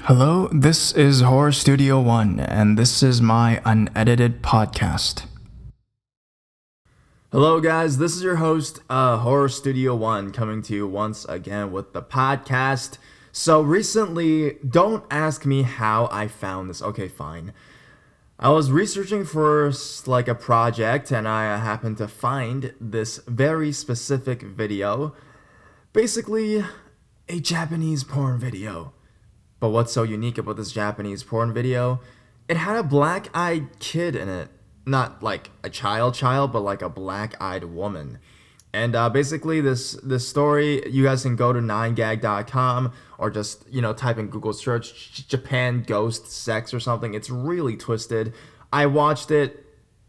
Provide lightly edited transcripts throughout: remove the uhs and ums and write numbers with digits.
Hello, this is Horror Studio One, and this is my unedited podcast. Hello, guys. This is your host, Horror Studio One, coming to you once again with the podcast. So, recently, don't ask me how I found this. Okay, fine. I was researching for like a project, and I happened to find this very specific video. Basically, a Japanese porn video. But what's so unique about this Japanese porn video? It had a black-eyed kid in it. Not like a child, but like a black-eyed woman. And basically, this story, you guys can go to 9gag.com or just, type in Google search Japan ghost sex or something. It's really twisted. I watched it,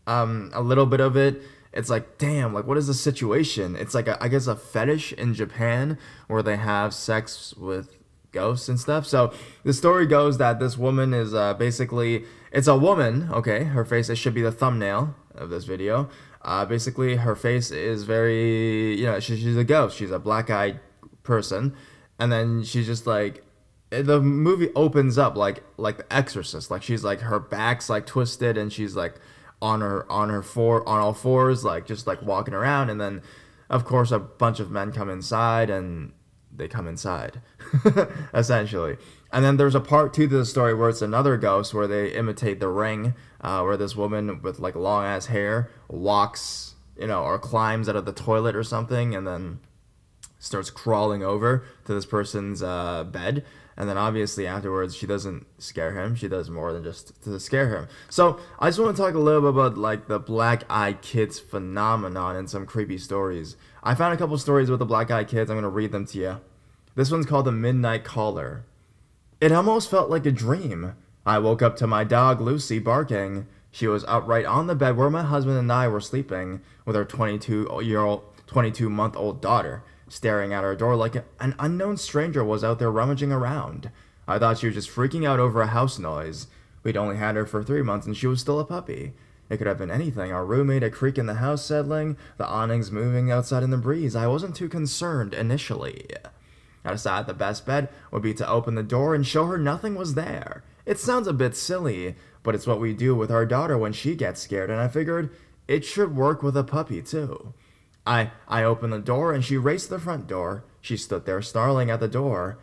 a little bit of it. It's like, damn, like, what is the situation? It's like, I guess, a fetish in Japan where they have sex with ghosts and stuff. So the story goes that this woman is basically, it's a woman, okay? Her face, it should be the thumbnail of this video. Basically, her face is very, she's a ghost. She's a black-eyed person. And then she's just like, the movie opens up like The Exorcist. Like, she's like, her back's like twisted and she's like on all fours, like just like walking around. And then, of course, a bunch of men come inside and they come inside, essentially. And then there's a part 2 to the story where it's another ghost where they imitate The Ring, where this woman with like long ass hair walks, or climbs out of the toilet or something, and then starts crawling over to this person's bed. And then obviously afterwards, she doesn't scare him. She does more than just to scare him. So I just want to talk a little bit about like the black-eyed kids phenomenon and some creepy stories. I found a couple stories with the black-eyed kids. I'm going to read them to you. This one's called The Midnight Caller. It almost felt like a dream. I woke up to my dog Lucy barking. She was upright on the bed where my husband and I were sleeping with our 22-month-old daughter, staring at our door like an unknown stranger was out there rummaging around. I thought she was just freaking out over a house noise. We'd only had her for 3 months and she was still a puppy. It could have been anything. Our roommate, a creak in the house settling, the awnings moving outside in the breeze. I wasn't too concerned initially. I decided the best bet would be to open the door and show her nothing was there. It sounds a bit silly, but it's what we do with our daughter when she gets scared, and I figured it should work with a puppy too. I opened the door and she raced to the front door. She stood there snarling at the door.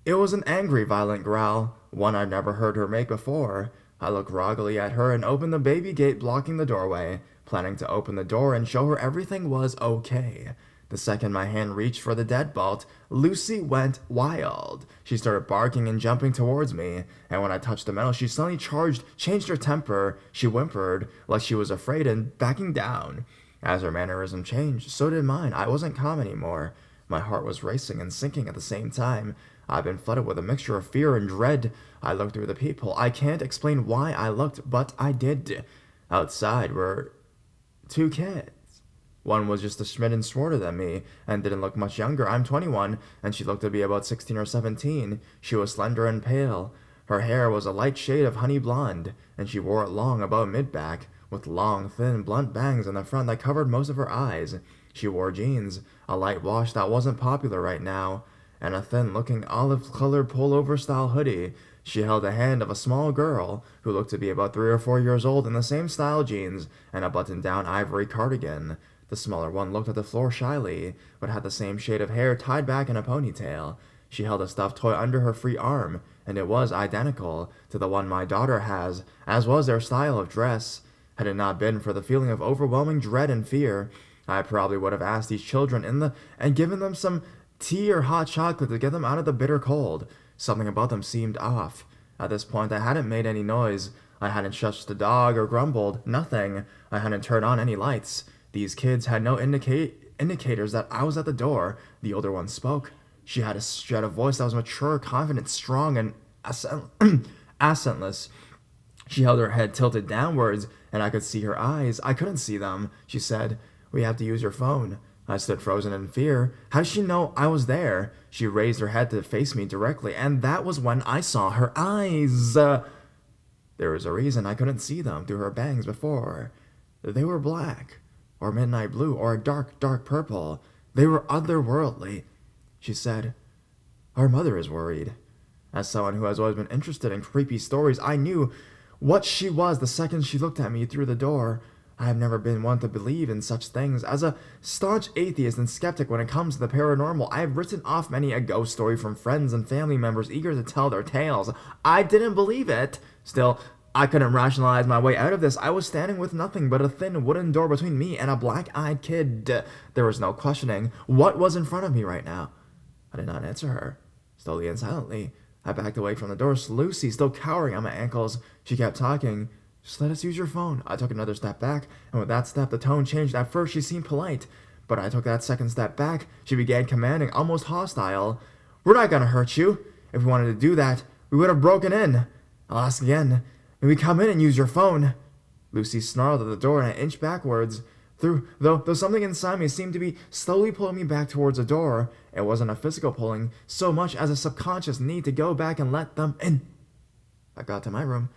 It was an angry, violent growl, one I'd never heard her make before. I looked groggily at her and opened the baby gate blocking the doorway, planning to open the door and show her everything was okay. The second my hand reached for the deadbolt, Lucy went wild. She started barking and jumping towards me, and when I touched the metal, she suddenly changed her temper. She whimpered like she was afraid and backing down. As her mannerism changed, so did mine. I wasn't calm anymore. My heart was racing and sinking at the same time. I've been flooded with a mixture of fear and dread. I looked through the peephole. I can't explain why I looked, but I did. Outside were 2 kids. One was just a smidgen shorter than me, and didn't look much younger. I'm 21, and she looked to be about 16 or 17. She was slender and pale. Her hair was a light shade of honey blonde, and she wore it long about mid-back, with long, thin, blunt bangs in the front that covered most of her eyes. She wore jeans, a light wash that wasn't popular right now, and a thin-looking olive-colored pullover-style hoodie. She held the hand of a small girl, who looked to be about 3 or 4 years old, in the same style jeans and a button-down ivory cardigan. The smaller one looked at the floor shyly, but had the same shade of hair tied back in a ponytail. She held a stuffed toy under her free arm, and it was identical to the one my daughter has, as was their style of dress. Had it not been for the feeling of overwhelming dread and fear, I probably would have asked these children and given them some tea or hot chocolate to get them out of the bitter cold. Something about them seemed off. At this point, I hadn't made any noise. I hadn't shushed the dog or grumbled. Nothing. I hadn't turned on any lights. These kids had no indicators that I was at the door. The older one spoke. She had a voice that was mature, confident, strong, and accentless. She held her head tilted downwards, and I could see her eyes. I couldn't see them. She said, "We have to use your phone." I stood frozen in fear. How did she know I was there? She raised her head to face me directly, and that was when I saw her eyes. There was a reason I couldn't see them through her bangs before. They were black, or midnight blue, or a dark, dark purple. They were otherworldly. She said, "Our mother is worried." As someone who has always been interested in creepy stories, I knew what she was the second she looked at me through the door. I have never been one to believe in such things. As a staunch atheist and skeptic when it comes to the paranormal, I have written off many a ghost story from friends and family members eager to tell their tales. I didn't believe it. Still, I couldn't rationalize my way out of this. I was standing with nothing but a thin wooden door between me and a black-eyed kid. There was no questioning what was in front of me right now. I did not answer her. Slowly and silently, I backed away from the door. Lucy, still cowering on my ankles, she kept talking. Just let us use your phone. I took another step back, and with that step, the tone changed. At first, she seemed polite, but I took that second step back. She began commanding, almost hostile. We're not gonna hurt you. If we wanted to do that, we would have broken in. I'll ask again. May we come in and use your phone? Lucy snarled at the door, and I inched backwards. Though something inside me seemed to be slowly pulling me back towards the door, it wasn't a physical pulling so much as a subconscious need to go back and let them in. I got to my room,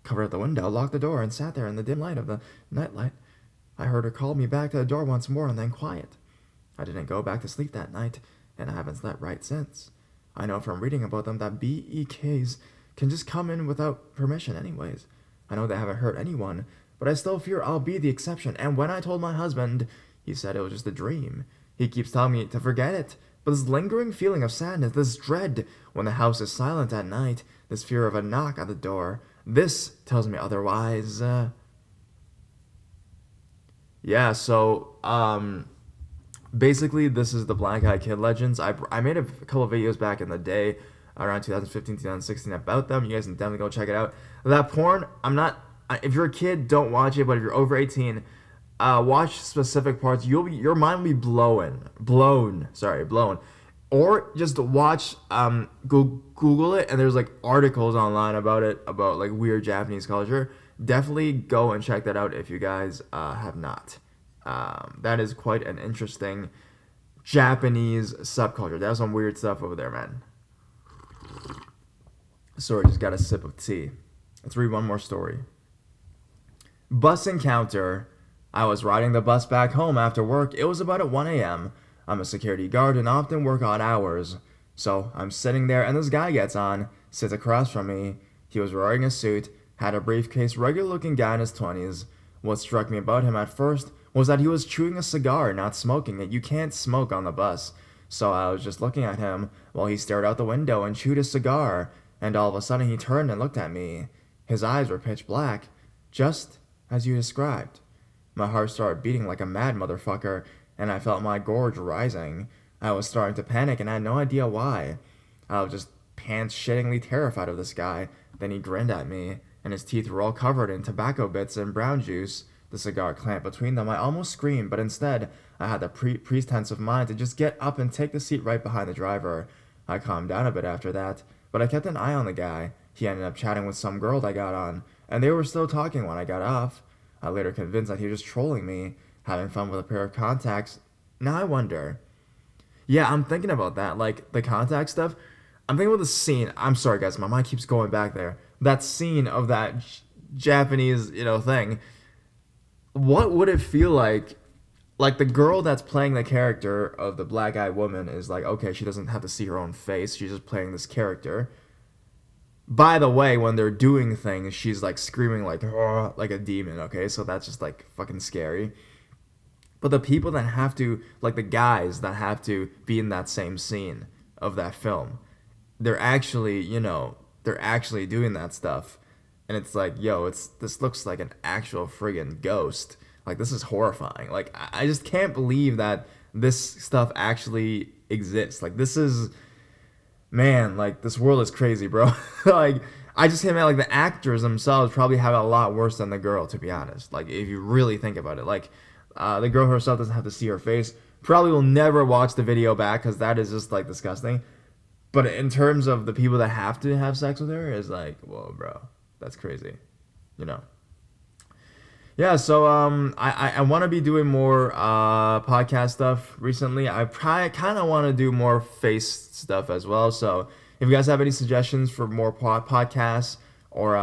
covered the window, locked the door, and sat there in the dim light of the nightlight. I heard her call me back to the door once more and then quiet. I didn't go back to sleep that night, and I haven't slept right since. I know from reading about them that BEKs can just come in without permission anyways. I know they haven't hurt anyone, but I still fear I'll be the exception, and when I told my husband, he said it was just a dream. He keeps telling me to forget it, but this lingering feeling of sadness, this dread when the house is silent at night, this fear of a knock at the door, this tells me otherwise. Basically, this is the Black Eyed Kid Legends. I made a couple of videos back in the day, around 2015, 2016, about them. You guys can definitely go check it out. That porn, if you're a kid, don't watch it, but if you're over 18, watch specific parts. Your mind will be blown. Or just watch, Google it, and there's like articles online about it, about like weird Japanese culture. Definitely go and check that out if you guys have not. That is quite an interesting Japanese subculture. There's some weird stuff over there, man. Sorry, just got a sip of tea. Let's read one more story. Bus encounter. I was riding the bus back home after work. It was about at 1 a.m. I'm a security guard and often work odd hours. So I'm sitting there and this guy gets on, sits across from me. He was wearing a suit, had a briefcase, regular looking guy in his 20s. What struck me about him at first was that he was chewing a cigar, not smoking it. You can't smoke on the bus. So I was just looking at him while he stared out the window and chewed a cigar, and all of a sudden he turned and looked at me. His eyes were pitch black, just as you described. My heart started beating like a mad motherfucker, and I felt my gorge rising. I was starting to panic and I had no idea why. I was just pants-shittingly terrified of this guy. Then he grinned at me, and his teeth were all covered in tobacco bits and brown juice. The cigar clamped between them. I almost screamed, but instead, I had the pretense of mind to just get up and take the seat right behind the driver. I calmed down a bit after that, but I kept an eye on the guy. He ended up chatting with some girl I got on, and they were still talking when I got off. I later convinced that he was just trolling me, having fun with a pair of contacts. Now I wonder. Yeah, I'm thinking about that, like the contact stuff. I'm thinking about the scene. I'm sorry, guys, my mind keeps going back there. That scene of that Japanese, thing. What would it feel like? Like the girl that's playing the character of the black-eyed woman is like, okay, she doesn't have to see her own face. She's just playing this character. By the way, when they're doing things, she's like screaming like a demon, okay? So that's just like fucking scary. But the people that have to, like the guys that have to be in that same scene of that film, they're actually, they're actually doing that stuff. And it's like, this looks like an actual friggin' ghost. Like, this is horrifying. Like, I just can't believe that this stuff actually exists. Like, this is, man, like, this world is crazy, bro. Like, I just can't imagine, like, the actors themselves probably have it a lot worse than the girl, to be honest. Like, if you really think about it. Like, the girl herself doesn't have to see her face. Probably will never watch the video back, because that is just, like, disgusting. But in terms of the people that have to have sex with her, is like, whoa, bro. That's crazy, Yeah, so I want to be doing more podcast stuff recently. I kind of want to do more face stuff as well. So if you guys have any suggestions for more podcasts or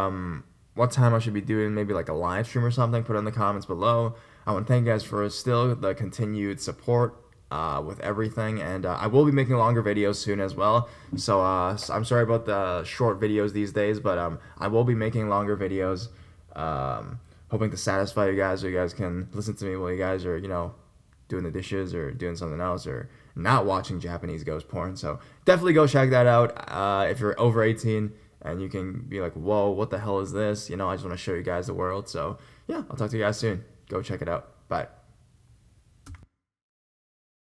what time I should be doing, maybe like a live stream or something, put it in the comments below. I want to thank you guys for still the continued support with everything, and I will be making longer videos soon as well. So I'm sorry about the short videos these days, but I will be making longer videos, hoping to satisfy you guys, so you guys can listen to me while you guys are, doing the dishes or doing something else or not watching Japanese ghost porn. So definitely go check that out if you're over 18 and you can be like, whoa, what the hell is this? I just want to show you guys the world. So yeah, I'll talk to you guys soon. Go check it out. Bye.